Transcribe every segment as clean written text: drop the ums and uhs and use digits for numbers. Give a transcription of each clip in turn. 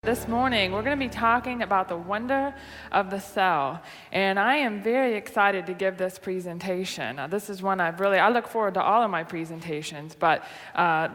This morning, we're going to be talking about the wonder of the cell, and I am very excited to give this presentation. This is one I look forward to all of my presentations, but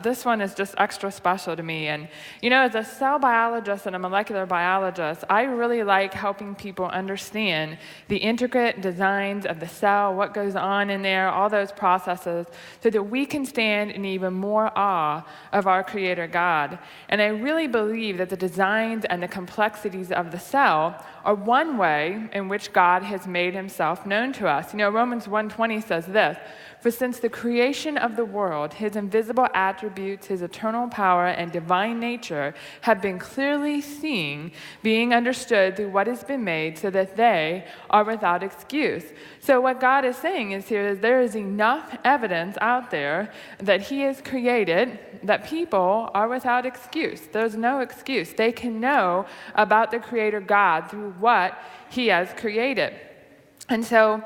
this one is just extra special to me. And as a cell biologist and a molecular biologist, I really like helping people understand the intricate designs of the cell, what goes on in there, all those processes, so that we can stand in even more awe of our Creator God. And I really believe that the design and the complexities of the cell are one way in which God has made himself known to us. Romans 1:20 says this: "For since the creation of the world, his invisible attributes, his eternal power and divine nature have been clearly seen, being understood through what has been made, so that they are without excuse." So what God is saying is there is enough evidence out there that he has created that people are without excuse. There's no excuse. They can know about the Creator God through what he has created. And so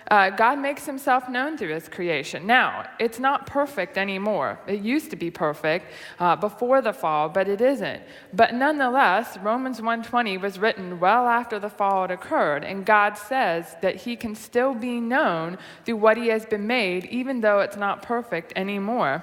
God makes himself known through his creation. Now, it's not perfect anymore. It used to be perfect before the fall, but it isn't. But nonetheless, Romans 1:20 was written well after the fall had occurred, and God says that he can still be known through what he has been made, even though it's not perfect anymore.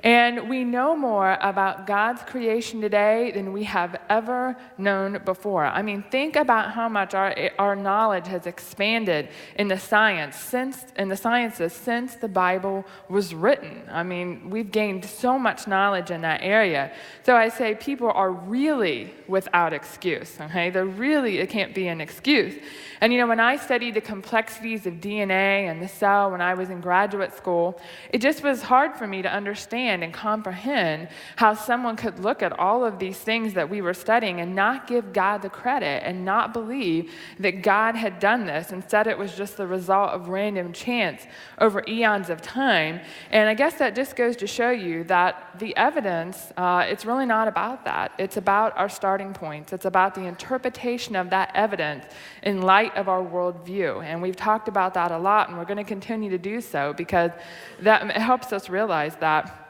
And we know more about God's creation today than we have ever known before. I mean, think about how much our knowledge has expanded in the sciences since the Bible was written. I mean, we've gained so much knowledge in that area. So I say people are really without excuse, okay? It can't be an excuse. And when I studied the complexities of DNA and the cell when I was in graduate school, it just was hard for me to understand and comprehend how someone could look at all of these things that we were studying and not give God the credit and not believe that God had done this. Instead, it was just the result of random chance over eons of time. And I guess that just goes to show you that the evidence, it's really not about that. It's about our starting points. It's about the interpretation of that evidence in light of our worldview. And we've talked about that a lot, and we're going to continue to do so because that helps us realize that.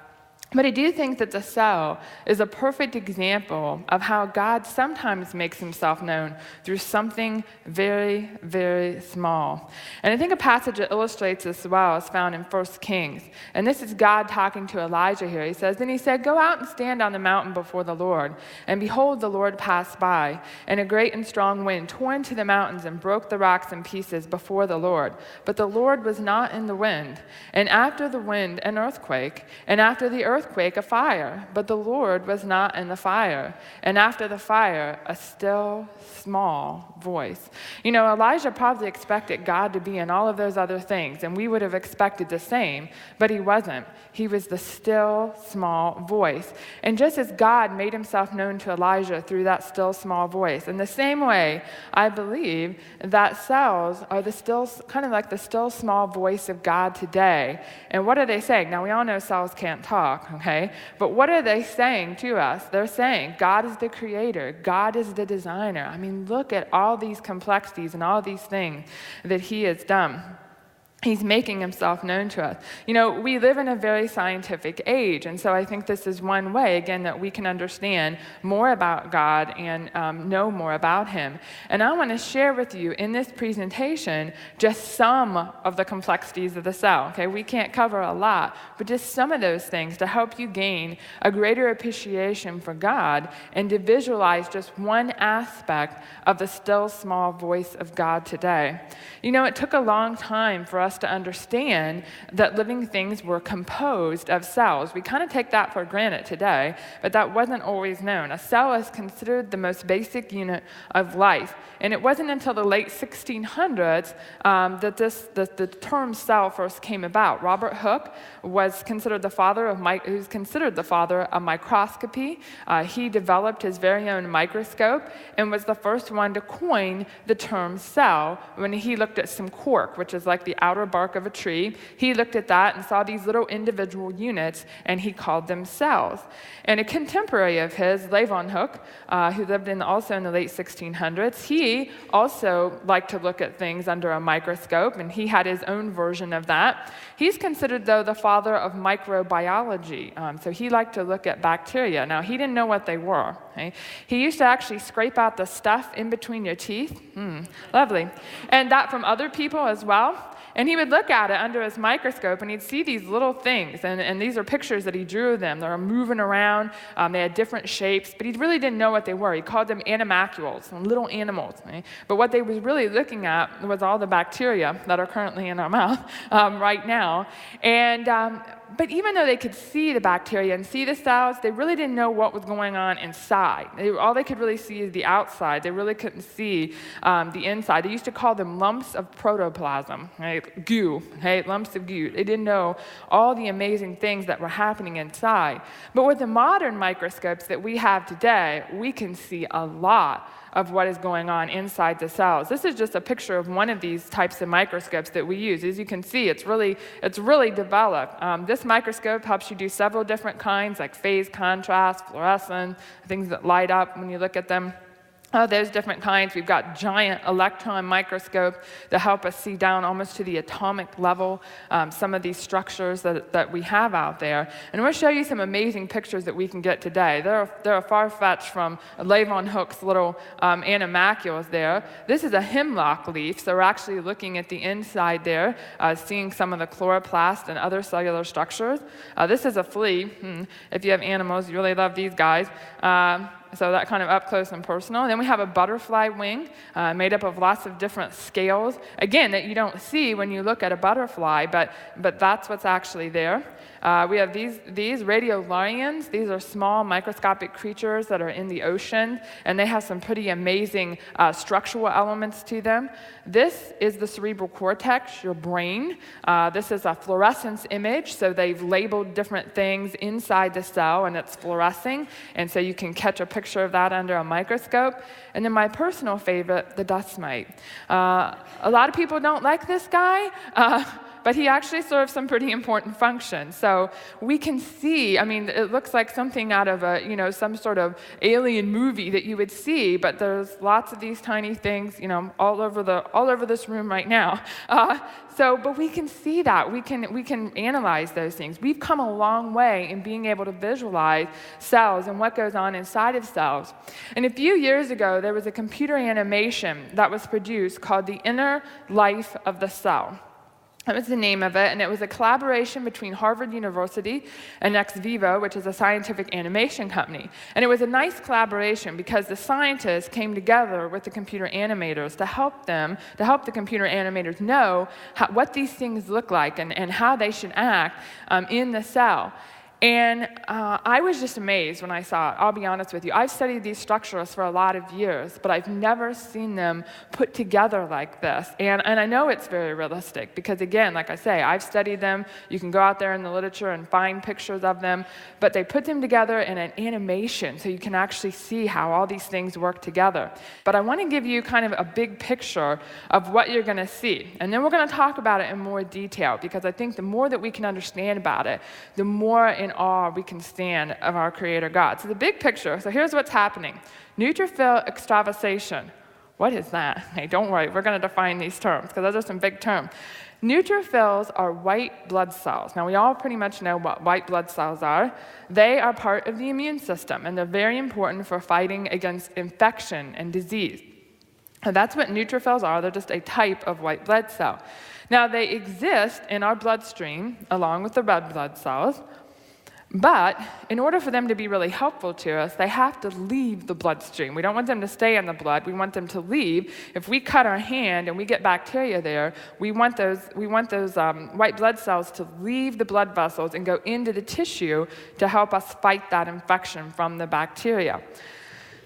But I do think that the cell is a perfect example of how God sometimes makes himself known through something very, very small. And I think a passage that illustrates this well is found in 1 Kings. And this is God talking to Elijah here. He says, "Then he said, 'Go out and stand on the mountain before the Lord.' And behold, the Lord passed by, and a great and strong wind tore into the mountains and broke the rocks in pieces before the Lord. But the Lord was not in the wind. And after the wind, an earthquake, and after the earthquake, a fire, but the Lord was not in the fire. And after the fire, a still small voice." Elijah probably expected God to be in all of those other things, and we would have expected the same, but he wasn't. He was the still small voice. And just as God made himself known to Elijah through that still small voice, in the same way, I believe that cells are kind of like the still small voice of God today. And what are they saying? Now, we all know cells can't talk, okay? But what are they saying to us? They're saying God is the creator. God is the designer. I mean, look at all these complexities and all these things that he has done. He's making himself known to us. We live in a very scientific age, and so I think this is one way, again, that we can understand more about God and know more about him. And I want to share with you in this presentation just some of the complexities of the cell. Okay, we can't cover a lot, but just some of those things to help you gain a greater appreciation for God and to visualize just one aspect of the still small voice of God today. It took a long time for us to understand that living things were composed of cells. We kind of take that for granted today, but that wasn't always known. A cell is considered the most basic unit of life. And it wasn't until the late 1600s that the term cell first came about. Robert Hooke was considered the father of microscopy. He developed his very own microscope and was the first one to coin the term cell when he looked at some cork, which is like the outer outer bark of a tree. He looked at that and saw these little individual units, and he called them cells. And a contemporary of his, Leeuwenhoek, who lived also in the late 1600s, he also liked to look at things under a microscope, and he had his own version of that. He's considered, though, the father of microbiology. So he liked to look at bacteria. Now, he didn't know what they were. Okay? He used to actually scrape out the stuff in between your teeth. Lovely. And that from other people as well. And he would look at it under his microscope, and he'd see these little things. And these are pictures that he drew of them. They were moving around. They had different shapes, but he really didn't know what they were. He called them animalcules, little animals. Right? But what they was really looking at was all the bacteria that are currently in our mouth right now. And but even though they could see the bacteria and see the cells, they really didn't know what was going on inside. All they could really see is the outside. They really couldn't see the inside. They used to call them lumps of protoplasm, right? Goo, right? Lumps of goo. They didn't know all the amazing things that were happening inside. But with the modern microscopes that we have today, we can see a lot of what is going on inside the cells. This is just a picture of one of these types of microscopes that we use. As you can see, it's really developed. This microscope helps you do several different kinds, like phase contrast, fluorescence, things that light up when you look at them. There's different kinds. We've got giant electron microscopes that help us see down almost to the atomic level some of these structures that we have out there. And we'll show you some amazing pictures that we can get today. They're far-fetched from Leeuwenhoek's little animalcules there. This is a hemlock leaf, so we're actually looking at the inside there, seeing some of the chloroplast and other cellular structures. This is a flea. If you have animals, you really love these guys. So that kind of up close and personal. And then we have a butterfly wing made up of lots of different scales. Again, that you don't see when you look at a butterfly, but that's what's actually there. We have these radiolarians. These are small microscopic creatures that are in the ocean, and they have some pretty amazing structural elements to them. This is the cerebral cortex, your brain. This is a fluorescence image, so they've labeled different things inside the cell, and it's fluorescing, and so you can catch a picture of that under a microscope. And then my personal favorite, the dust mite. A lot of people don't like this guy, but he actually serves some pretty important functions. So we can see, I mean, it looks like something out of some sort of alien movie that you would see, but there's lots of these tiny things, all over this room right now. But we can see that. We can analyze those things. We've come a long way in being able to visualize cells and what goes on inside of cells. And a few years ago, there was a computer animation that was produced called The Inner Life of the Cell. That was the name of it, and it was a collaboration between Harvard University and Ex Vivo, which is a scientific animation company. And it was a nice collaboration because the scientists came together with the computer animators to help the computer animators know what these things look like and how they should act in the cell. And I was just amazed when I saw it. I'll be honest with you. I've studied these structures for a lot of years, but I've never seen them put together like this. And I know it's very realistic because, again, like I say, I've studied them. You can go out there in the literature and find pictures of them, but they put them together in an animation so you can actually see how all these things work together. But I want to give you kind of a big picture of what you're going to see. And then we're going to talk about it in more detail because I think the more that we can understand about it, the more in awe we can stand of our Creator God. So the big picture, so here's what's happening. Neutrophil extravasation. What is that? Hey, don't worry, we're going to define these terms because those are some big terms. Neutrophils are white blood cells. Now, we all pretty much know what white blood cells are. They are part of the immune system, and they're very important for fighting against infection and disease. And that's what neutrophils are. They're just a type of white blood cell. Now, they exist in our bloodstream along with the red blood cells. But in order for them to be really helpful to us, they have to leave the bloodstream. We don't want them to stay in the blood. We want them to leave. If we cut our hand and we get bacteria there, we want those white blood cells to leave the blood vessels and go into the tissue to help us fight that infection from the bacteria.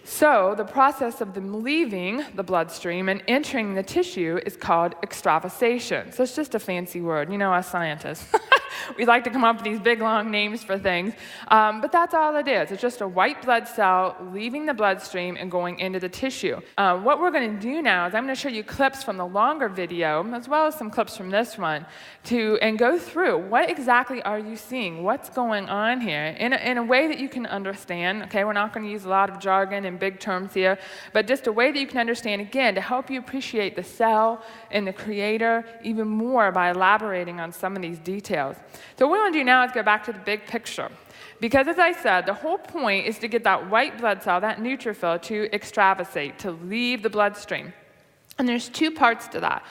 So the process of them leaving the bloodstream and entering the tissue is called extravasation. So it's just a fancy word, us scientists. We like to come up with these big, long names for things. But that's all it is. It's just a white blood cell leaving the bloodstream and going into the tissue. What we're going to do now is I'm going to show you clips from the longer video, as well as some clips from this one, and go through what exactly are you seeing? What's going on here? In a way that you can understand. Okay, we're not going to use a lot of jargon and big terms here, but just a way that you can understand, again, to help you appreciate the cell and the creator even more by elaborating on some of these details. So what we want to do now is go back to the big picture. Because as I said, the whole point is to get that white blood cell, that neutrophil, to extravasate, to leave the bloodstream. And there's two parts to that.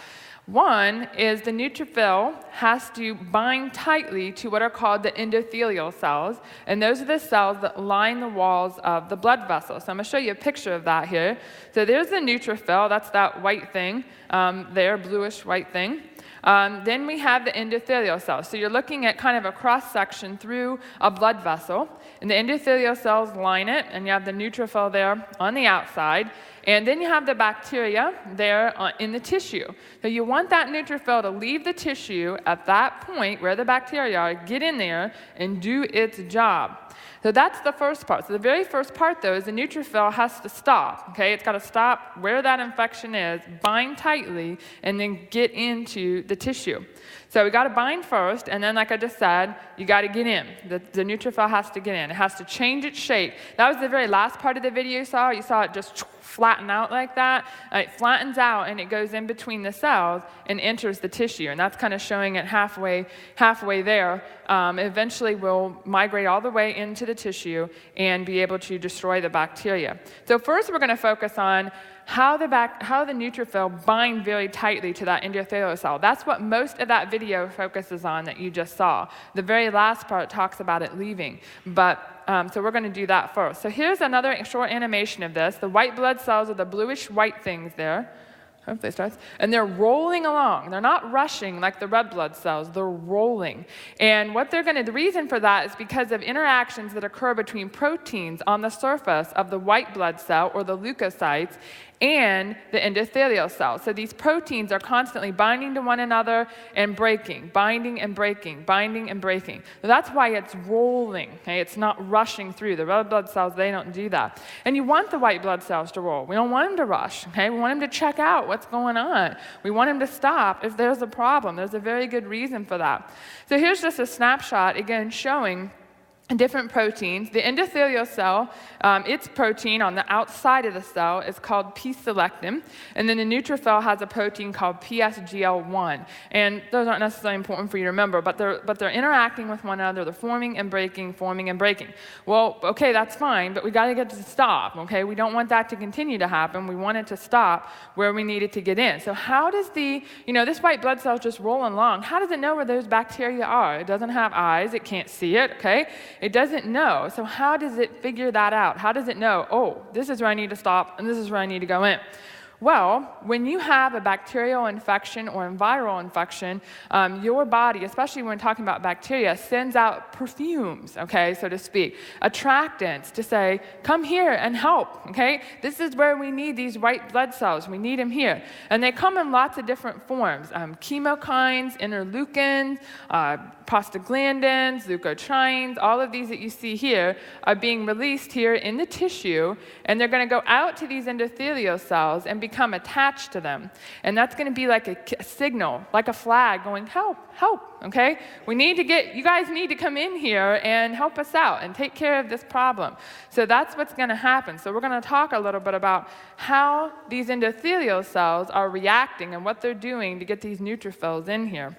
One is the neutrophil has to bind tightly to what are called the endothelial cells, and those are the cells that line the walls of the blood vessel. So I'm going to show you a picture of that here. So there's the neutrophil, that's that white thing there, bluish white thing. Then we have the endothelial cells. So you're looking at kind of a cross-section through a blood vessel, and the endothelial cells line it, and you have the neutrophil there on the outside, and then you have the bacteria there in the tissue. So you want that neutrophil to leave the tissue at that point where the bacteria are, get in there, and do its job. So that's the first part. So the very first part, though, is the neutrophil has to stop. Okay, it's got to stop where that infection is, bind tightly, and then get into the tissue. So we got to bind first, and then, like I just said, you got to get in. The neutrophil has to get in. It has to change its shape. That was the very last part of the video you saw. You saw it just flatten out like that. It flattens out, and it goes in between the cells and enters the tissue. And that's kind of showing it halfway there. Eventually, will migrate all the way into the tissue and be able to destroy the bacteria. So first, we're going to focus on how the neutrophil bind very tightly to that endothelial cell. That's what most of that video focuses on that you just saw. The very last part talks about it leaving. So we're going to do that first. So here's another short animation of this. The white blood cells are the bluish white things there. Hopefully it starts. And they're rolling along. They're not rushing like the red blood cells. They're rolling. And the reason for that is because of interactions that occur between proteins on the surface of the white blood cell, or the leukocytes, and the endothelial cells. So these proteins are constantly binding to one another and breaking, binding and breaking, binding and breaking. So that's why it's rolling. Okay? It's not rushing through. The red blood cells, they don't do that. And you want the white blood cells to roll. We don't want them to rush. Okay? We want them to check out what's going on. We want them to stop if there's a problem. There's a very good reason for that. So here's just a snapshot, again, showing different proteins. The endothelial cell, its protein on the outside of the cell is called P-selectin, and then the neutrophil has a protein called PSGL1. And those aren't necessarily important for you to remember, but they're interacting with one another. They're forming and breaking, forming and breaking. Well, okay, that's fine, but we got to get to stop. Okay, we don't want that to continue to happen. We want it to stop where we need it to get in. So how does this white blood cell is just rolling along? How does it know where those bacteria are? It doesn't have eyes. It can't see it. Okay. It doesn't know. So how does it figure that out? How does it know, oh, this is where I need to stop, and this is where I need to go in? Well, when you have a bacterial infection or a viral infection, your body, especially when talking about bacteria, sends out perfumes, okay, so to speak, attractants to say, come here and help, okay? This is where we need these white blood cells. We need them here. And they come in lots of different forms, chemokines, interleukins, prostaglandins, leukotrienes, all of these that you see here are being released here in the tissue, and they're going to go out to these endothelial cells and become attached to them. And that's going to be like a signal, like a flag going, help, help, okay? You guys need to come in here and help us out and take care of this problem. So that's what's going to happen. So we're going to talk a little bit about how these endothelial cells are reacting and what they're doing to get these neutrophils in here.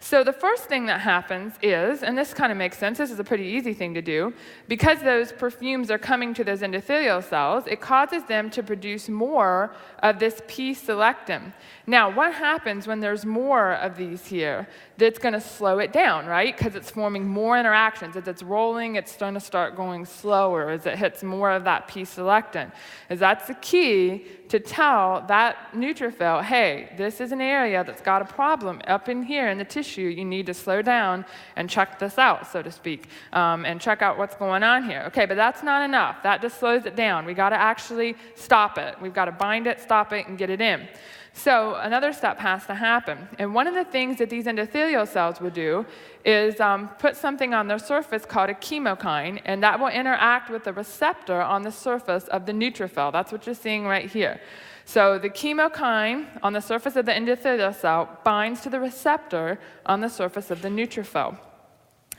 So the first thing that happens is, and this kind of makes sense, this is a pretty easy thing to do, because those perfumes are coming to those endothelial cells, it causes them to produce more of this P-selectin. Now, what happens when there's more of these here? That's going to slow it down, right? Because it's forming more interactions. As it's rolling, it's going to start going slower as it hits more of that P-selectin. As that's the key to tell that neutrophil, hey, this is an area that's got a problem up in here in the tissue. tissue, you need to slow down and check this out, so to speak, and check out what's going on here. Okay, but that's not enough. That just slows it down. We got to actually stop it. We've got to bind it, stop it, and get it in. So another step has to happen. And one of the things that these endothelial cells will do is put something on their surface called a chemokine, and that will interact with the receptor on the surface of the neutrophil. That's what you're seeing right here. So the chemokine on the surface of the endothelial cell binds to the receptor on the surface of the neutrophil.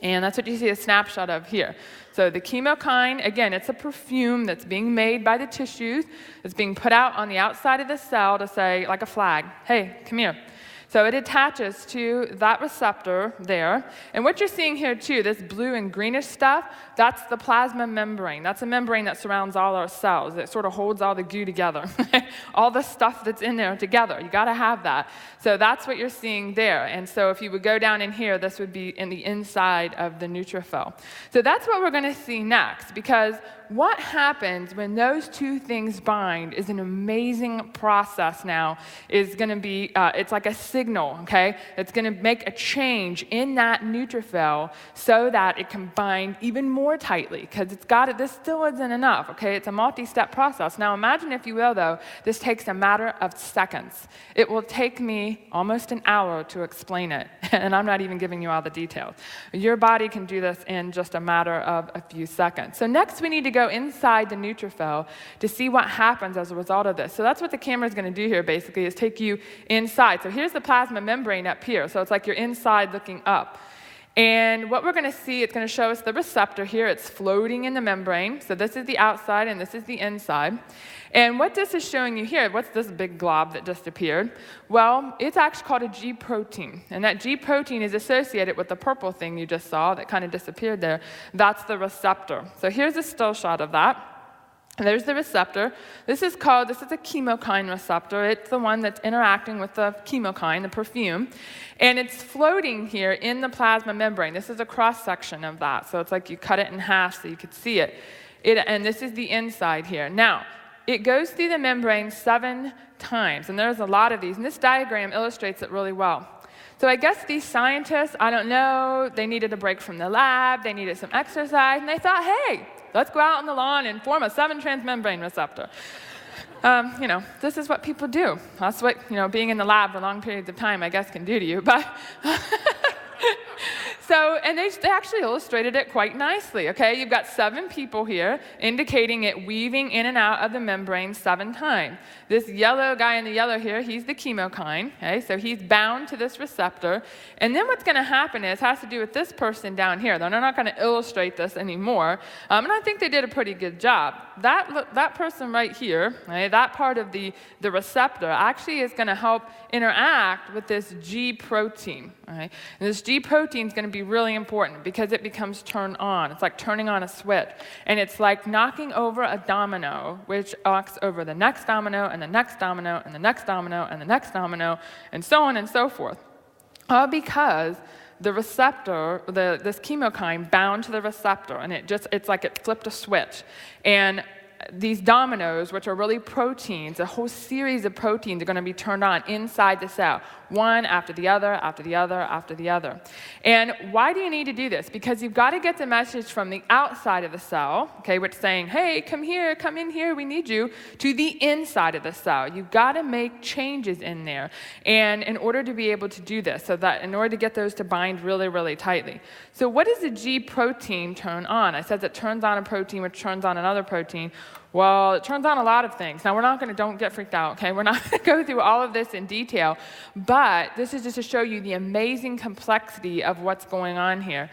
And that's what you see a snapshot of here. So the chemokine, again, it's a perfume that's being made by the tissues. It's being put out on the outside of the cell to say, like a flag, hey, come here. So it attaches to that receptor there. And what you're seeing here too, this blue and greenish stuff, that's the plasma membrane. That's a membrane that surrounds all our cells. It sort of holds all the goo together. All the stuff that's in there together. You got to have that. So that's what you're seeing there. And so if you would go down in here, this would be in the inside of the neutrophil. So that's what we're going to see next, because what happens when those two things bind is an amazing process now. Is going to be, it's like a signal, okay? It's going to make a change in that neutrophil so that it can bind even more tightly, because it's got it. This still isn't enough, okay? It's a multi-step process. Now imagine, if you will, though, this takes a matter of seconds. It will take me almost an hour to explain it, and I'm not even giving you all the details. Your body can do this in just a matter of a few seconds. So next we need to go inside the neutrophil to see what happens as a result of this. So that's what the camera is going to do here, basically, is take you inside. So here's the plasma membrane up here. So it's like you're inside looking up. And what we're going to see, it's going to show us the receptor here. It's floating in the membrane. So this is the outside and this is the inside. And what this is showing you here, what's this big glob that just appeared? Well, it's actually called a G protein. And that G protein is associated with the purple thing you just saw that kind of disappeared there. That's the receptor. So here's a still shot of that. And there's the receptor. This is a chemokine receptor. It's the one that's interacting with the chemokine, the perfume. And it's floating here in the plasma membrane. This is a cross-section of that. So it's like you cut it in half so you could see it. And this is the inside here. Now, it goes through the membrane 7 times. And there's a lot of these. And this diagram illustrates it really well. So I guess these scientists, I don't know, they needed a break from the lab. They needed some exercise. And they thought, hey, let's go out on the lawn and form a 7-transmembrane receptor. This is what people do. That's what, being in the lab for long periods of time, I guess, can do to you. But and they actually illustrated it quite nicely, okay? You've got 7 people here indicating it weaving in and out of the membrane 7 times. This yellow guy in the yellow here, he's the chemokine, okay? So he's bound to this receptor. And then what's going to happen has to do with this person down here. They're not going to illustrate this anymore. And I think they did a pretty good job. That person right here, okay, that part of the receptor actually is going to help interact with this G protein, okay? And this G protein is going to be really important because it becomes turned on. It's like turning on a switch. And it's like knocking over a domino, which knocks over the next domino, and the next domino, and the next domino, and the next domino, and so on and so forth. All because the receptor, this chemokine bound to the receptor, and it's like it flipped a switch. And these dominoes, which are really proteins, a whole series of proteins are going to be turned on inside the cell, one after the other, after the other, after the other. And why do you need to do this? Because you've got to get the message from the outside of the cell, okay, which is saying, hey, come here, come in here, we need you, to the inside of the cell. You've got to make changes in there. And in order to be able to do this, so that in order to get those to bind really, really tightly. So what does the G protein turn on? I said it turns on a protein, which turns on another protein. Well, it turns on a lot of things. Now, don't get freaked out, okay? We're not going to go through all of this in detail, but this is just to show you the amazing complexity of what's going on here.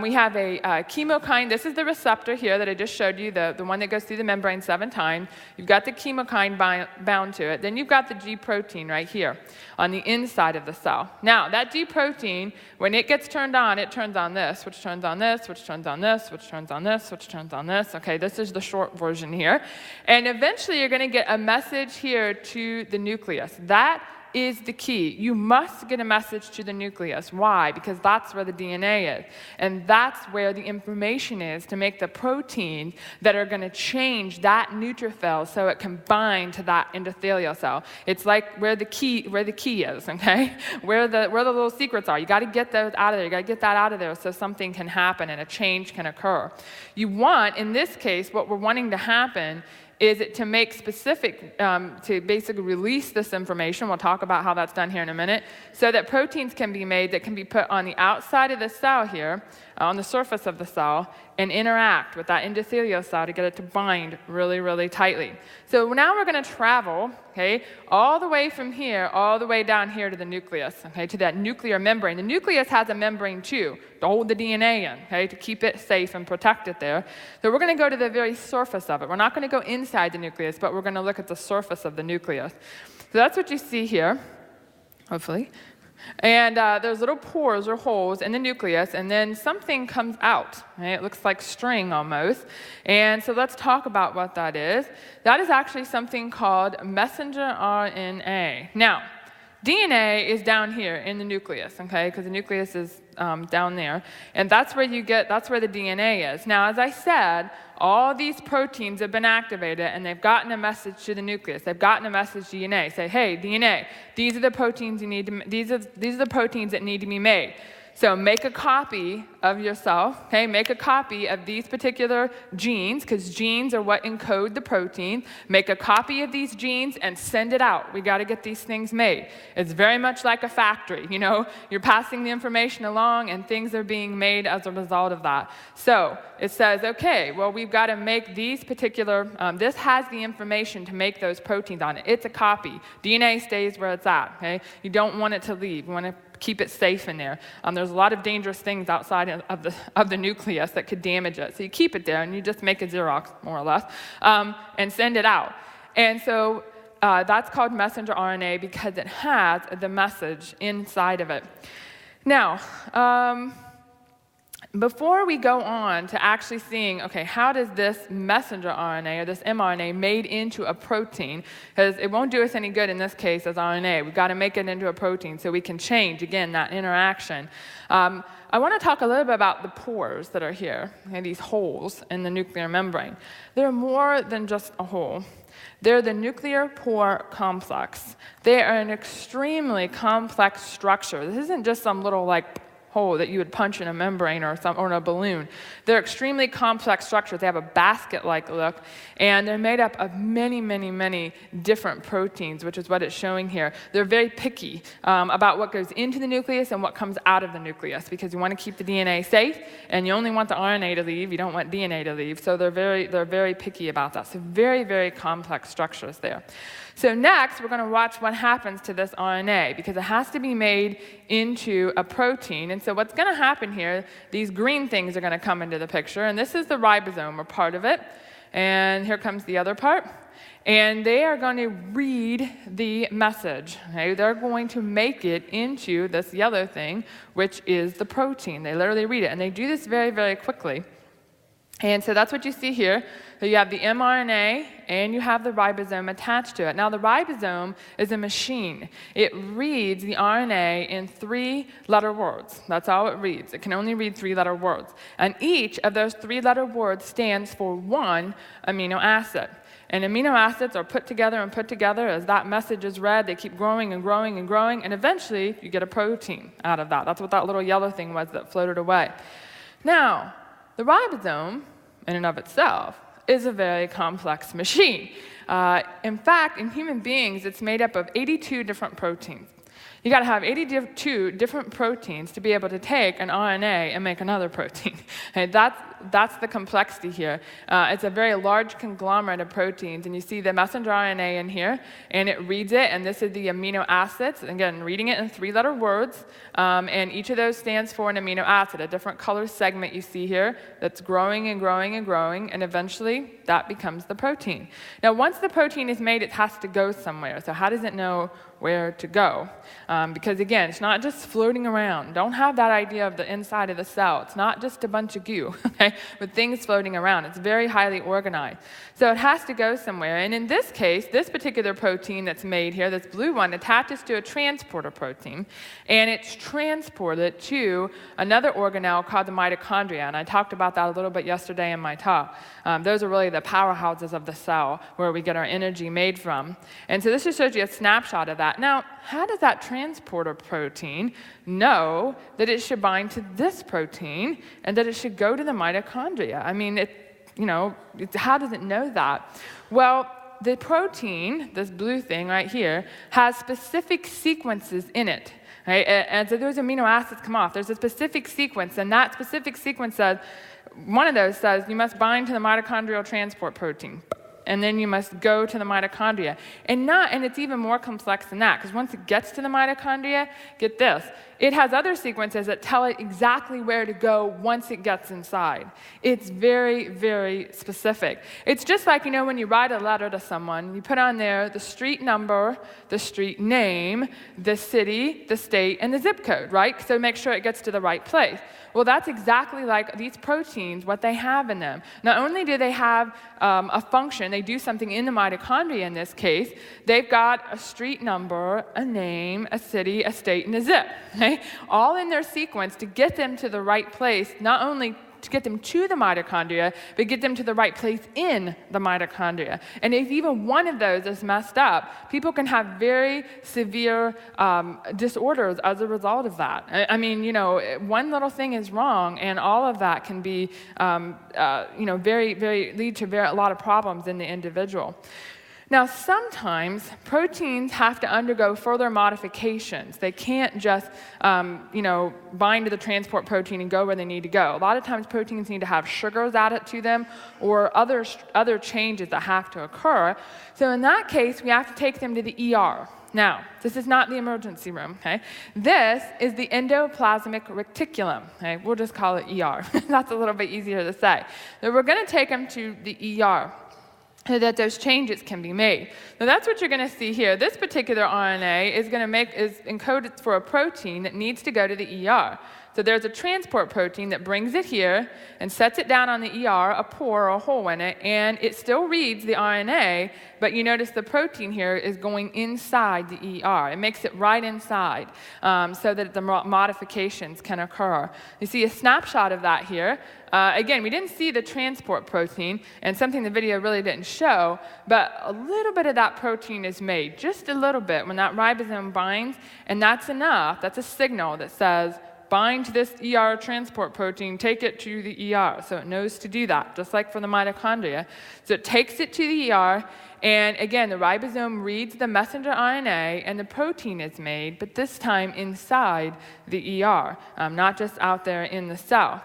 We have a chemokine. This is the receptor here that I just showed you, the one that goes through the membrane 7 times. You've got the chemokine bound to it. Then you've got the G protein right here on the inside of the cell. Now, that G protein, when it gets turned on, it turns on this, which turns on this, which turns on this, which turns on this, which turns on this. Okay, this is the short version here. And eventually, you're going to get a message here to the nucleus. That is the key. You must get a message to the nucleus. Why? Because that's where the DNA is. And that's where the information is to make the proteins that are going to change that neutrophil so it can bind to that endothelial cell. It's like where the key is, okay? Where the little secrets are. You got to get those out of there. You got to get that out of there so something can happen and a change can occur. You want, in this case, what we're wanting to happen is it to make specific, to basically release this information. We'll talk about how that's done here in a minute, so that proteins can be made that can be put on the outside of the cell here, on the surface of the cell, and interact with that endothelial cell to get it to bind really, really tightly. So now we're going to travel, okay, all the way from here, all the way down here to the nucleus, okay, to that nuclear membrane. The nucleus has a membrane too, to hold the DNA in, okay, to keep it safe and protect it there. So we're going to go to the very surface of it. We're not going to go inside the nucleus, but we're going to look at the surface of the nucleus. So that's what you see here, hopefully. And there's little pores or holes in the nucleus, and then something comes out. Right? It looks like string almost. And so let's talk about what that is. That is actually something called messenger RNA. Now, DNA is down here in the nucleus, okay, because the nucleus is down there, and that's where the DNA is. Now, as I said, all these proteins have been activated, and they've gotten a message to the nucleus. They've gotten a message to DNA. Say, hey, DNA, these are the proteins you need to. These are the proteins that need to be made. So make a copy of yourself, okay? Make a copy of these particular genes, because genes are what encode the protein. Make a copy of these genes and send it out. We got to get these things made. It's very much like a factory, you know? You're passing the information along, and things are being made as a result of that. So it says, okay, well, we've got to make these particular, this has the information to make those proteins on it. It's a copy. DNA stays where it's at, okay? You don't want it to leave. You want to keep it safe in there. There's a lot of dangerous things outside of the nucleus that could damage it. So you keep it there, and you just make a Xerox, more or less, and send it out. And so that's called messenger RNA because it has the message inside of it. Now, before we go on to actually seeing, okay, how does this messenger RNA or this mRNA made into a protein, because it won't do us any good in this case as RNA. We've got to make it into a protein so we can change, again, that interaction. I want to talk a little bit about the pores that are here, okay, these holes in the nuclear membrane. They're more than just a hole. They're the nuclear pore complex. They are an extremely complex structure. This isn't just some little, hole that you would punch in a membrane or in a balloon. They're extremely complex structures. They have a basket-like look, and they're made up of many, many, many different proteins, which is what it's showing here. They're very picky about what goes into the nucleus and what comes out of the nucleus, because you want to keep the DNA safe, and you only want the RNA to leave. You don't want DNA to leave. So they're very picky about that. So very, very complex structures there. So next, we're going to watch what happens to this RNA, because it has to be made into a protein. And so what's going to happen here, these green things are going to come into the picture, and this is the ribosome, or part of it. And here comes the other part. And they are going to read the message. Okay? They're going to make it into this yellow thing, which is the protein. They literally read it, and they do this very, very quickly. And so that's what you see here. So you have the mRNA, and you have the ribosome attached to it. Now, the ribosome is a machine. It reads the RNA in 3-letter words. That's all it reads. It can only read 3-letter words. And each of those 3-letter words stands for one amino acid. And amino acids are put together as that message is read. They keep growing and growing and growing, and eventually you get a protein out of that. That's what that little yellow thing was that floated away. Now, the ribosome, in and of itself, is a very complex machine. In fact, in human beings, it's made up of 82 different proteins. You got to have 82 different proteins to be able to take an RNA and make another protein. And that's the complexity here. It's a very large conglomerate of proteins, and you see the messenger RNA in here, and it reads it, and this is the amino acids. Again, reading it in 3-letter words, and each of those stands for an amino acid, a different color segment you see here that's growing and growing and growing, and eventually that becomes the protein. Now, once the protein is made, it has to go somewhere. So how does it know where to go? Because again, it's not just floating around. Don't have that idea of the inside of the cell. It's not just a bunch of goo, okay, with things floating around. It's very highly organized. So it has to go somewhere. And in this case, this particular protein that's made here, this blue one, attaches to a transporter protein, and it's transported to another organelle called the mitochondria. And I talked about that a little bit yesterday in my talk. Those are really the powerhouses of the cell where we get our energy made from. And so this just shows you a snapshot of that. Now, how does that transporter protein know that it should bind to this protein and that it should go to the mitochondria? I mean, how does it know that? Well, the protein, this blue thing right here, has specific sequences in it. Right? And so those amino acids come off. There's a specific sequence, and that specific sequence says, one of those says you must bind to the mitochondrial transport protein. And then you must go to the mitochondria. And it's even more complex than that, because once it gets to the mitochondria, get this, it has other sequences that tell it exactly where to go once it gets inside. It's very, very specific. It's just like, when you write a letter to someone, you put on there the street number, the street name, the city, the state, and the zip code, right? So make sure it gets to the right place. Well, that's exactly like these proteins, what they have in them. Not only do they have a function, they do something in the mitochondria in this case, they've got a street number, a name, a city, a state, and a zip, okay? All in their sequence to get them to the right place, not only to get them to the mitochondria, but get them to the right place in the mitochondria. And if even one of those is messed up, people can have very severe disorders as a result of that. I mean, one little thing is wrong, and all of that can be, lead to a lot of problems in the individual. Now, sometimes proteins have to undergo further modifications. They can't just, bind to the transport protein and go where they need to go. A lot of times, proteins need to have sugars added to them or other changes that have to occur. So in that case, we have to take them to the ER. Now, this is not the emergency room, okay? This is the endoplasmic reticulum, okay? We'll just call it ER. That's a little bit easier to say. So we're going to take them to the ER, so that those changes can be made. Now that's what you're going to see here. This particular RNA is encoded for a protein that needs to go to the ER. So there's a transport protein that brings it here and sets it down on the ER, a pore or a hole in it, and it still reads the RNA, but you notice the protein here is going inside the ER. It makes it right inside so that the modifications can occur. You see a snapshot of that here. Again, we didn't see the transport protein, and something the video really didn't show, but a little bit of that protein is made, just a little bit, when that ribosome binds, and that's enough. That's a signal that says, bind to this ER transport protein, take it to the ER. So it knows to do that, just like for the mitochondria. So it takes it to the ER, and again, the ribosome reads the messenger RNA, and the protein is made, but this time inside the ER, not just out there in the cell.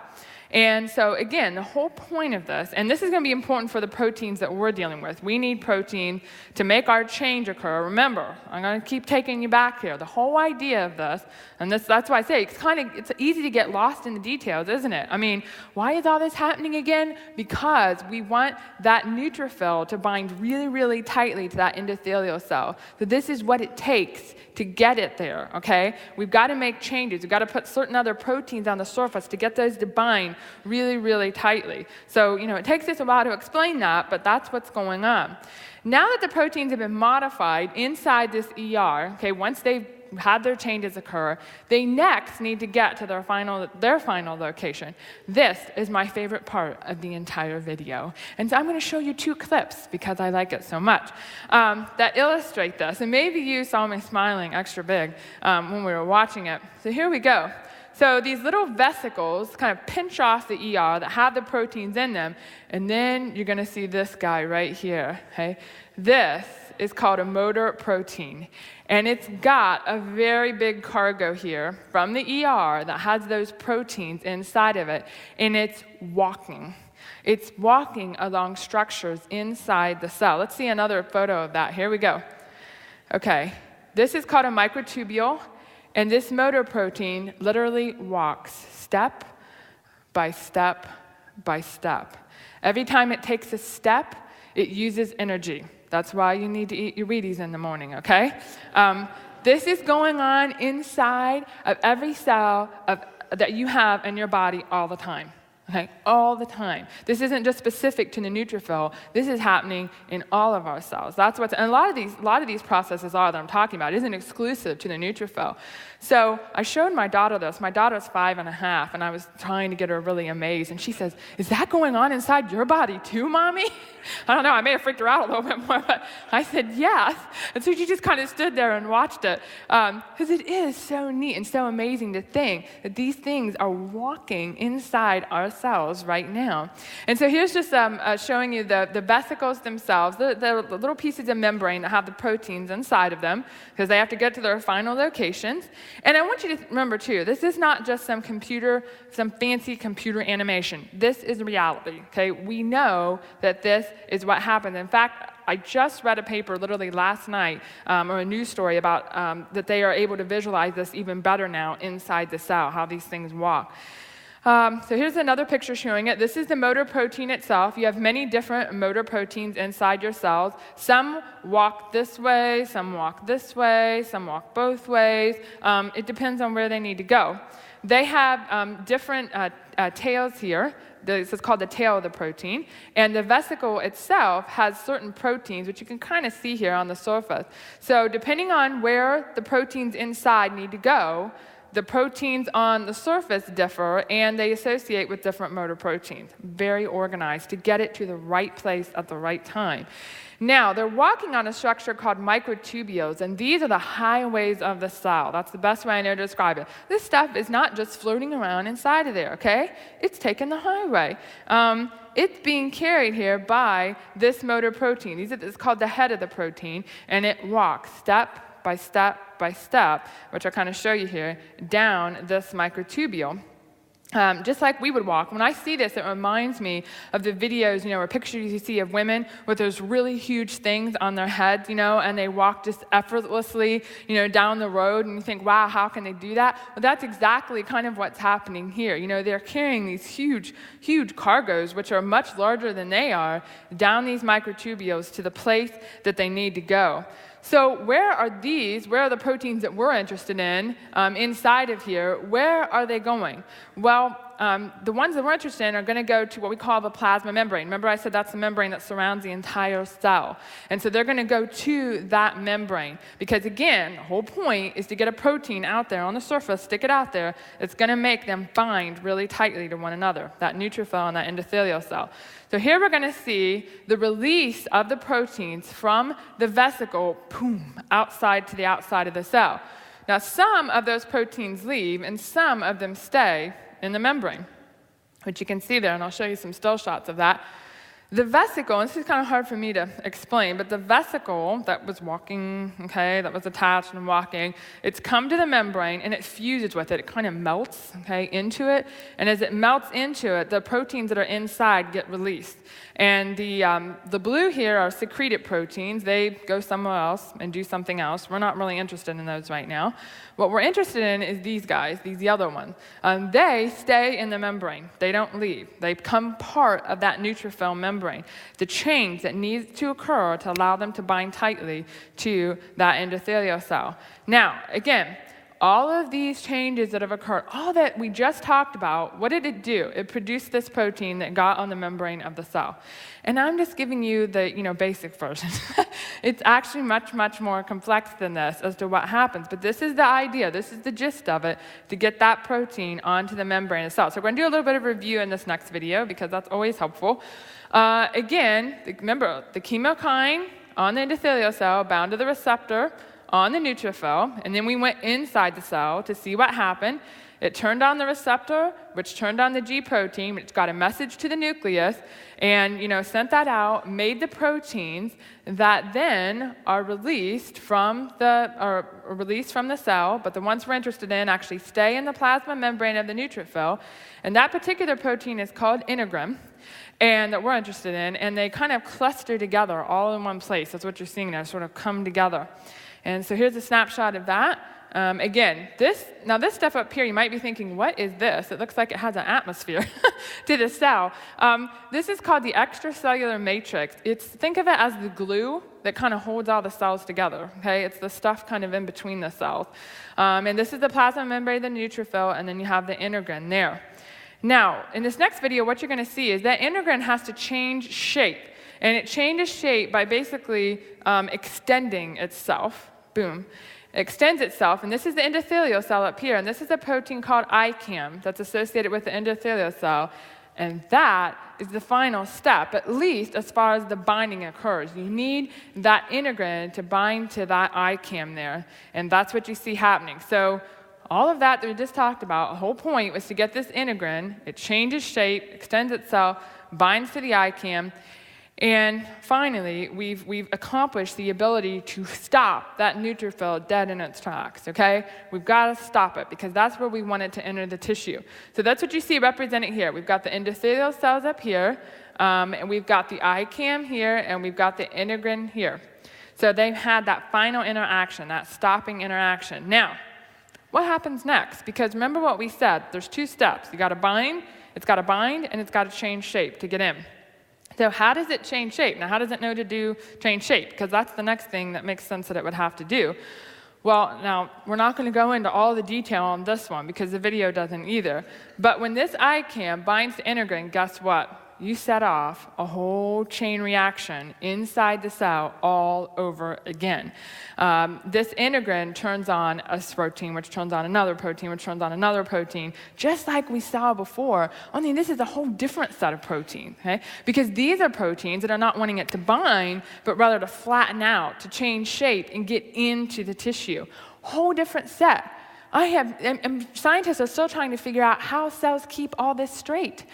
And so, again, the whole point of this, and this is going to be important for the proteins that we're dealing with. We need protein to make our change occur. Remember, I'm going to keep taking you back here. The whole idea of this, and that's why I say it's easy to get lost in the details, isn't it? I mean, why is all this happening again? Because we want that neutrophil to bind really, really tightly to that endothelial cell. So this is what it takes to get it there, okay? We've got to make changes. We've got to put certain other proteins on the surface to get those to bind really, really tightly. So, it takes us a while to explain that, but that's what's going on. Now that the proteins have been modified inside this ER, okay, once they've had their changes occur, they next need to get to their final location. This is my favorite part of the entire video. And so I'm going to show you 2 clips because I like it so much that illustrate this. And maybe you saw me smiling extra big when we were watching it. So here we go. So these little vesicles kind of pinch off the ER that have the proteins in them, and then you're going to see this guy right here, okay? This is called a motor protein, and it's got a very big cargo here from the ER that has those proteins inside of it, and it's walking. It's walking along structures inside the cell. Let's see another photo of that. Here we go. Okay, this is called a microtubule. And this motor protein literally walks step by step by step. Every time it takes a step, it uses energy. That's why you need to eat your Wheaties in the morning, okay? This is going on inside of every cell that you have in your body all the time. Okay, all the time. This isn't just specific to the neutrophil. This is happening in all of our cells. That's what's, and a lot of these processes that I'm talking about isn't exclusive to the neutrophil. So I showed my daughter this. My daughter's 5.5, and I was trying to get her really amazed. And she says, "Is that going on inside your body too, Mommy?" I don't know. I may have freaked her out a little bit more, but I said yes. And so she just kind of stood there and watched it, because it is so neat and so amazing to think that these things are walking inside our cells right now. And so here's just showing you the vesicles themselves, the little pieces of membrane that have the proteins inside of them, because they have to get to their final locations. And I want you to remember, too, this is not just some fancy computer animation. This is reality, okay? We know that this is what happens. In fact, I just read a paper literally last night, or a news story about that they are able to visualize this even better now inside the cell, how these things walk. So here's another picture showing it. This is the motor protein itself. You have many different motor proteins inside your cells. Some walk this way, some walk this way, some walk both ways. It depends on where they need to go. They have different tails here. This is called the tail of the protein. And the vesicle itself has certain proteins, which you can kind of see here on the surface. So depending on where the proteins inside need to go, the proteins on the surface differ, and they associate with different motor proteins. Very organized to get it to the right place at the right time. Now, they're walking on a structure called microtubules, and these are the highways of the cell. That's the best way I know to describe it. This stuff is not just floating around inside of there, okay? It's taking the highway. It's being carried here by this motor protein. It's called the head of the protein, and it walks step by step by step, which I'll kind of show you here, down this microtubule. Just like we would walk. When I see this, it reminds me of the videos, or pictures you see of women with those really huge things on their heads, and they walk just effortlessly, down the road, and you think, wow, how can they do that? Well, that's exactly kind of what's happening here. They're carrying these huge, huge cargoes, which are much larger than they are, down these microtubules to the place that they need to go. So where are the proteins that we're interested in inside of here, where are they going? Well, the ones that we're interested in are going to go to what we call the plasma membrane. Remember I said that's the membrane that surrounds the entire cell. And so they're going to go to that membrane. Because again, the whole point is to get a protein out there on the surface, stick it out there, it's going to make them bind really tightly to one another, that neutrophil and that endothelial cell. So here we're going to see the release of the proteins from the vesicle, boom, outside to the outside of the cell. Now, some of those proteins leave, and some of them stay in the membrane, which you can see there, and I'll show you some still shots of that. The vesicle, and this is kind of hard for me to explain, but the vesicle that was walking, that was attached and walking, it's come to the membrane and it fuses with it. It kind of melts, into it. And as it melts into it, the proteins that are inside get released. And the blue here are secreted proteins. They go somewhere else and do something else. We're not really interested in those right now. What we're interested in is these guys, these yellow ones. They stay in the membrane. They don't leave. They become part of that neutrophil membrane. The change that needs to occur to allow them to bind tightly to that endothelial cell. Now, again, all of these changes that have occurred, all that we just talked about, what did it do? It produced this protein that got on the membrane of the cell. And I'm just giving you the basic version. It's actually much, much more complex than this as to what happens. But this is the idea. This is the gist of it, to get that protein onto the membrane of the cell. So we're going to do a little bit of review in this next video because that's always helpful. Again, remember, the chemokine on the endothelial cell bound to the receptor on the neutrophil, and then we went inside the cell to see what happened. It turned on the receptor, which turned on the G protein, which got a message to the nucleus, and sent that out, made the proteins that then are released from the cell, but the ones we're interested in actually stay in the plasma membrane of the neutrophil, and that particular protein is called integrin, and that we're interested in, and they kind of cluster together all in one place. That's what you're seeing there, sort of come together. And so here's a snapshot of that. Again, this stuff up here, you might be thinking, what is this? It looks like it has an atmosphere to the cell. This is called the extracellular matrix. Think of it as the glue that kind of holds all the cells together, okay? It's the stuff kind of in between the cells. And this is the plasma membrane of the neutrophil, and then you have the integrin there. Now, in this next video, what you're going to see is that integrin has to change shape. And it changes shape by basically extending itself. Boom. It extends itself, and this is the endothelial cell up here, and this is a protein called ICAM that's associated with the endothelial cell, and that is the final step, at least as far as the binding occurs. You need that integrin to bind to that ICAM there, and that's what you see happening. So all of that we just talked about, the whole point was to get this integrin. It changes shape, extends itself, binds to the ICAM, and finally, we've accomplished the ability to stop that neutrophil dead in its tracks, okay? We've got to stop it because that's where we want it to enter the tissue. So that's what you see represented here. We've got the endothelial cells up here, and we've got the ICAM here, and we've got the integrin here. So they've had that final interaction, that stopping interaction. Now, what happens next? Because remember what we said, there's two steps. You got to bind, and it's got to change shape to get in. So how does it change shape? Now, how does it know to change shape? Because that's the next thing that makes sense that it would have to do. Well, now, we're not going to go into all the detail on this one because the video doesn't either. But when this ICAM binds to integrin, guess what? You set off a whole chain reaction inside the cell all over again. This integrin turns on a protein, which turns on another protein, which turns on another protein, just like we saw before, only this is a whole different set of proteins, okay? Because these are proteins that are not wanting it to bind, but rather to flatten out, to change shape, and get into the tissue. Whole different set. And scientists are still trying to figure out how cells keep all this straight.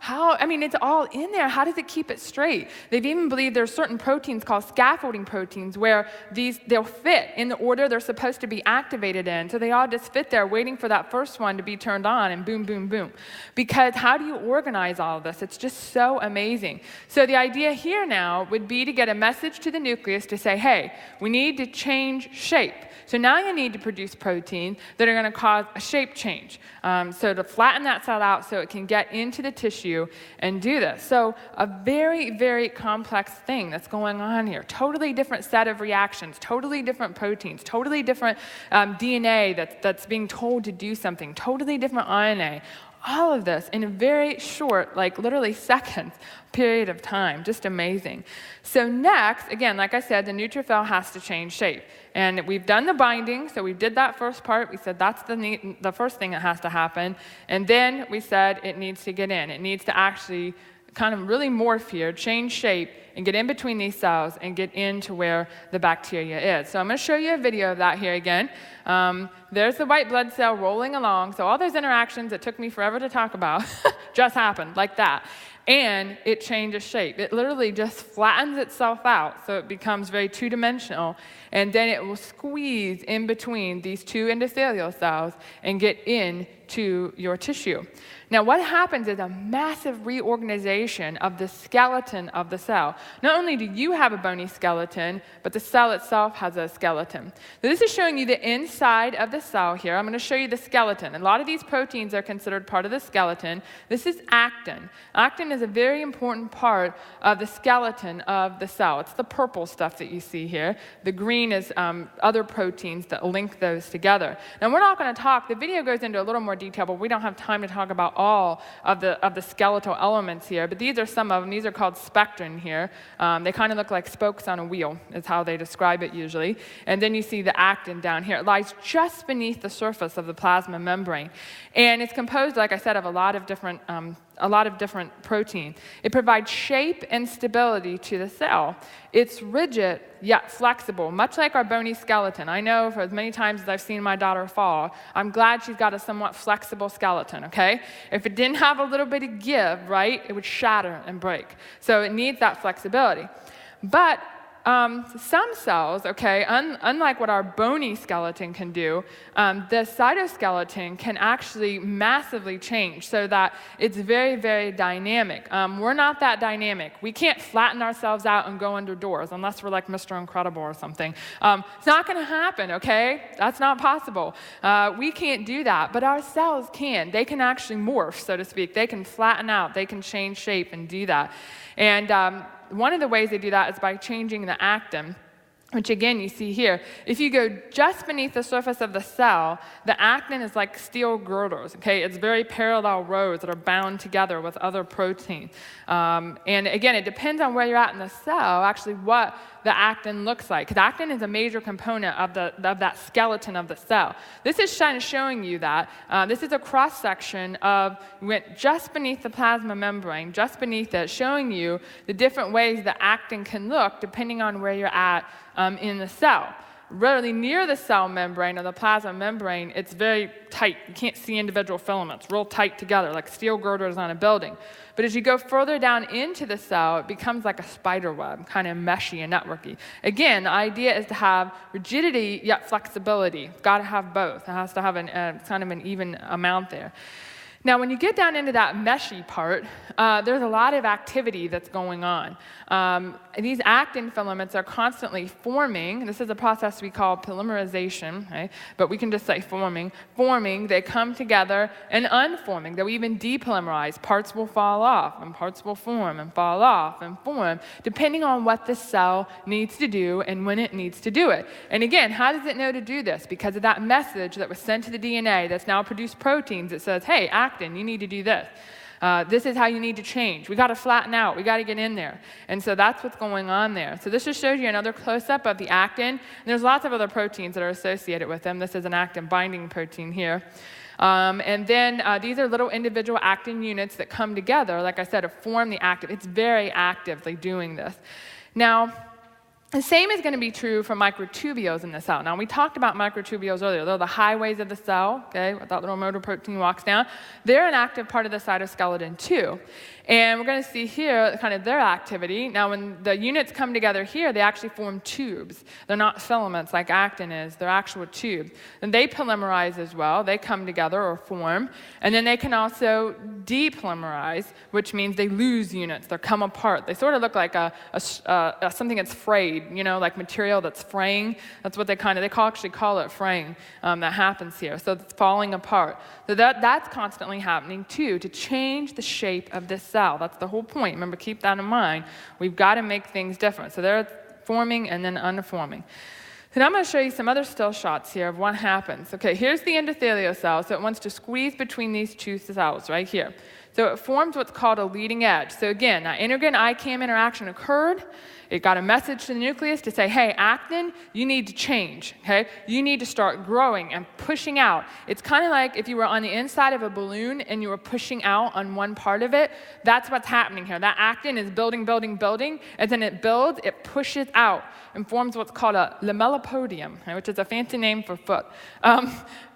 It's all in there. How does it keep it straight? They've even believed there's certain proteins called scaffolding proteins where they'll fit in the order they're supposed to be activated in. So they all just fit there waiting for that first one to be turned on and boom, boom, boom. Because how do you organize all of this? It's just so amazing. So the idea here now would be to get a message to the nucleus to say, hey, we need to change shape. So now you need to produce proteins that are going to cause a shape change. So to flatten that cell out so it can get into the tissue and do this. So a very, very complex thing that's going on here. Totally different set of reactions, totally different proteins, totally different DNA that's being told to do something, totally different RNA. All of this in a very short, like literally seconds, period of time. Just amazing. So next, again, like I said, the neutrophil has to change shape. And we've done the binding, so we did that first part. We said that's the first thing that has to happen. And then we said it needs to get in. It needs to actually kind of really morph here, change shape, and get in between these cells and get into where the bacteria is. So I'm going to show you a video of that here again. There's the white blood cell rolling along. So all those interactions that took me forever to talk about just happened like that. And it changes shape. It literally just flattens itself out, so it becomes very two-dimensional, and then it will squeeze in between these two endothelial cells and get into your tissue. Now, what happens is a massive reorganization of the skeleton of the cell. Not only do you have a bony skeleton, but the cell itself has a skeleton. So this is showing you the inside of the cell here. I'm going to show you the skeleton. A lot of these proteins are considered part of the skeleton. This is actin. Actin is a very important part of the skeleton of the cell. It's the purple stuff that you see here. The green is other proteins that link those together. Now, we're not going to talk. The video goes into a little more detail, but we don't have time to talk about all of the skeletal elements here, but these are some of them. These are called spectrin here. They kind of look like spokes on a wheel, is how they describe it usually. And then you see the actin down here. It lies just beneath the surface of the plasma membrane. And it's composed, like I said, of a lot of different protein. It provides shape and stability to the cell. It's rigid yet flexible, much like our bony skeleton. I know for as many times as I've seen my daughter fall, I'm glad she's got a somewhat flexible skeleton, okay? If it didn't have a little bit of give, right, it would shatter and break. So it needs that flexibility. But some cells, okay, unlike what our bony skeleton can do, the cytoskeleton can actually massively change so that it's very, very dynamic. We're not that dynamic. We can't flatten ourselves out and go under doors unless we're like Mr. Incredible or something. It's not going to happen, okay? That's not possible. We can't do that, but our cells can. They can actually morph, so to speak. They can flatten out. They can change shape and do that. And one of the ways they do that is by changing the actin, which again you see here. If you go just beneath the surface of the cell, the actin is like steel girders, okay? It's very parallel rows that are bound together with other proteins. And again, it depends on where you're at in the cell, actually what the actin looks like, because actin is a major component of that skeleton of the cell. This is kind of showing you that. This is a cross-section of, went just beneath the plasma membrane, just beneath it, showing you the different ways the actin can look depending on where you're at in the cell. Really near the cell membrane or the plasma membrane, it's very tight. You can't see individual filaments, real tight together, like steel girders on a building. But as you go further down into the cell, it becomes like a spider web, kind of meshy and networky. Again, the idea is to have rigidity yet flexibility. It's got to have both. It has to have kind of an even amount there. Now, when you get down into that meshy part, there's a lot of activity that's going on. These actin filaments are constantly forming. This is a process we call polymerization, right? But we can just say forming. Forming, they come together, and unforming. They'll even depolymerize. Parts will fall off, and parts will form, and fall off, and form, depending on what the cell needs to do and when it needs to do it. And again, how does it know to do this? Because of that message that was sent to the DNA that's now produced proteins that says, hey, actin, you need to do this. This is how you need to change. We got to flatten out. We got to get in there. And so that's what's going on there. So this just shows you another close-up of the actin. And there's lots of other proteins that are associated with them. This is an actin binding protein here. And then these are little individual actin units that come together, like I said, to form the actin. It's very actively doing this. Now, the same is going to be true for microtubules in the cell. Now, we talked about microtubules earlier. They're the highways of the cell, okay, what that little motor protein walks down. They're an active part of the cytoskeleton, too. And we're going to see here kind of their activity. Now, when the units come together here, they actually form tubes. They're not filaments like actin is. They're actual tubes. And they polymerize as well. They come together or form. And then they can also depolymerize, which means they lose units. They come apart. They sort of look like something that's frayed, you know, like material that's fraying. That's what they actually call it fraying. That happens here. So it's falling apart. So that's constantly happening, too, to change the shape of this cell. That's the whole point. Remember, keep that in mind. We've got to make things different. So they're forming and then unforming. So now I'm going to show you some other still shots here of what happens. Okay, here's the endothelial cell. So it wants to squeeze between these two cells right here. So it forms what's called a leading edge. So again, that integrin-ICAM interaction occurred. It got a message to the nucleus to say, hey, actin, you need to change, okay? You need to start growing and pushing out. It's kind of like if you were on the inside of a balloon and you were pushing out on one part of it. That's what's happening here. That actin is building, building, building. As then it builds, it pushes out and forms what's called a lamellipodium, which is a fancy name for foot.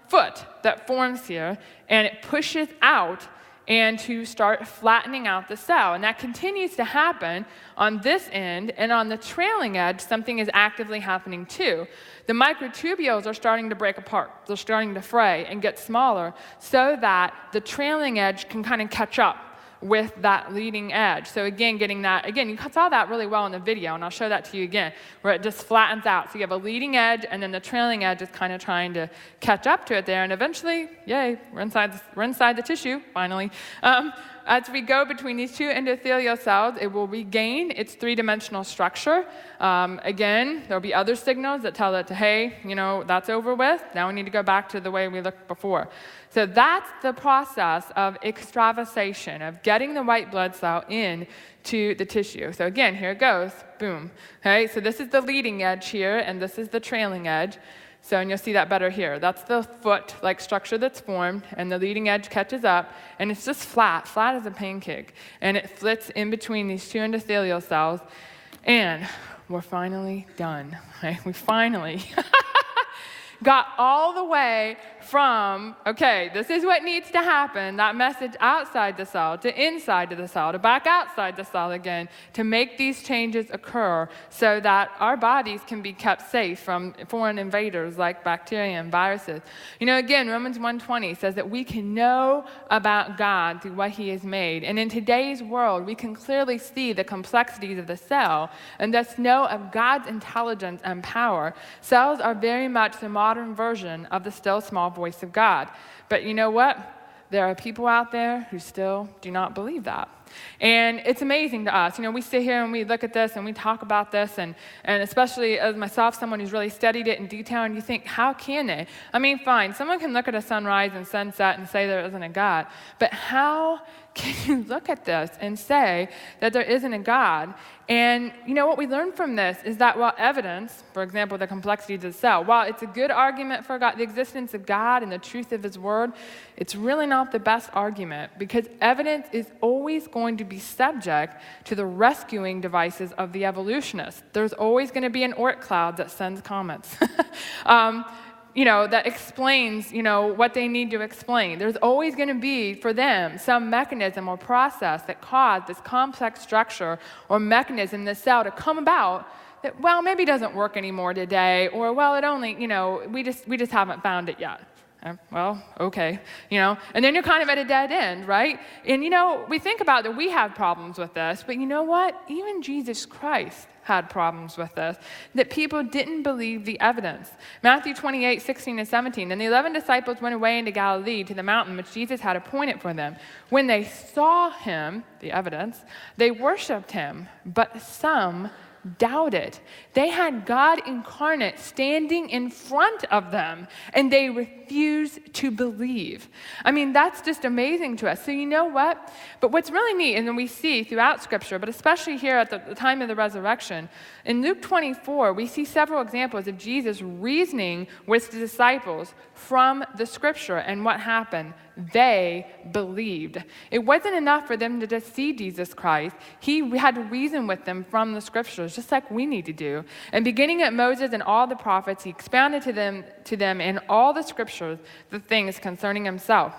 Foot that forms here, and it pushes out and to start flattening out the cell. And that continues to happen on this end, and on the trailing edge, something is actively happening too. The microtubules are starting to break apart. They're starting to fray and get smaller so that the trailing edge can kind of catch up with that leading edge. So again, you saw that really well in the video, and I'll show that to you again, where it just flattens out. So you have a leading edge, and then the trailing edge is kind of trying to catch up to it there, and eventually, yay, we're inside the tissue, finally. As we go between these two endothelial cells, it will regain its three-dimensional structure. Again, there'll be other signals that tell it to, hey, that's over with. Now we need to go back to the way we looked before. So that's the process of extravasation, of getting the white blood cell in to the tissue. So again, here it goes, boom. Okay, so this is the leading edge here, and this is the trailing edge. So, and you'll see that better here. That's the foot-like structure that's formed, and the leading edge catches up, and it's just flat as a pancake. And it flits in between these two endothelial cells, and we're finally done. Right? We finally got all the way from, okay, this is what needs to happen, that message outside the cell to inside of the cell to back outside the cell again to make these changes occur so that our bodies can be kept safe from foreign invaders like bacteria and viruses. Again, Romans 1:20 says that we can know about God through what he has made. And in today's world, we can clearly see the complexities of the cell and thus know of God's intelligence and power. Cells are very much the modern version of the still small voice of God. But you know what? There are people out there who still do not believe that. And it's amazing to us. We sit here and we look at this and we talk about this, and especially as myself, someone who's really studied it in detail, and you think, how can they? Fine, someone can look at a sunrise and sunset and say there isn't a God, but how can you look at this and say that there isn't a God? And what we learn from this is that while evidence, for example, the complexity of the cell, while it's a good argument for God, the existence of God and the truth of his word, it's really not the best argument, because evidence is always going to be subject to the rescuing devices of the evolutionists. There's always going to be an Oort cloud that sends comments. That explains, what they need to explain. There's always going to be, for them, some mechanism or process that caused this complex structure or mechanism in the cell to come about that, maybe doesn't work anymore today, or, it only, we just haven't found it yet. Okay, and then you're kind of at a dead end, right? And, we think about that we have problems with this, but you know what? Even Jesus Christ had problems with this, that people didn't believe the evidence. Matthew 28:16-17, and the 11 disciples went away into Galilee to the mountain which Jesus had appointed for them. When they saw him, the evidence, they worshiped him, but some doubted. They had God incarnate standing in front of them, and they refused to believe. That's just amazing to us. So you know what? But what's really neat, and then we see throughout Scripture, but especially here at the time of the resurrection, in Luke 24, we see several examples of Jesus reasoning with the disciples from the Scripture, and what happened? They believed. It wasn't enough for them to just see Jesus Christ. He had to reason with them from the Scriptures, just like we need to do. And beginning at Moses and all the prophets, he expounded to them in all the Scriptures the things concerning himself.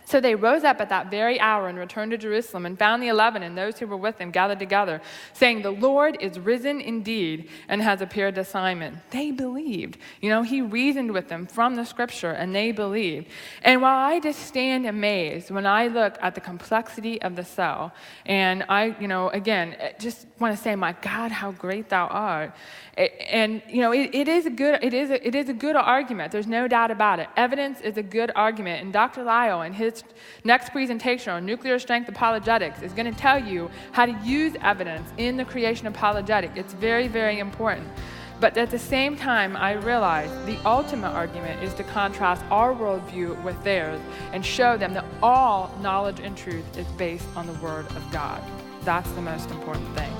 So they rose up at that very hour and returned to Jerusalem and found the 11 and those who were with them gathered together, saying, "The Lord is risen indeed and has appeared to Simon." They believed. He reasoned with them from the Scripture, and they believed. And while I just stand amazed when I look at the complexity of the cell, and I, again, just want to say, my God, how great thou art. It is a good argument. There's no doubt about it. Evidence is a good argument. And Dr. Lyle, in his next presentation on nuclear strength apologetics, is going to tell you how to use evidence in the creation apologetic. It's very, very important. But at the same time, I realize the ultimate argument is to contrast our worldview with theirs and show them that all knowledge and truth is based on the Word of God. That's the most important thing.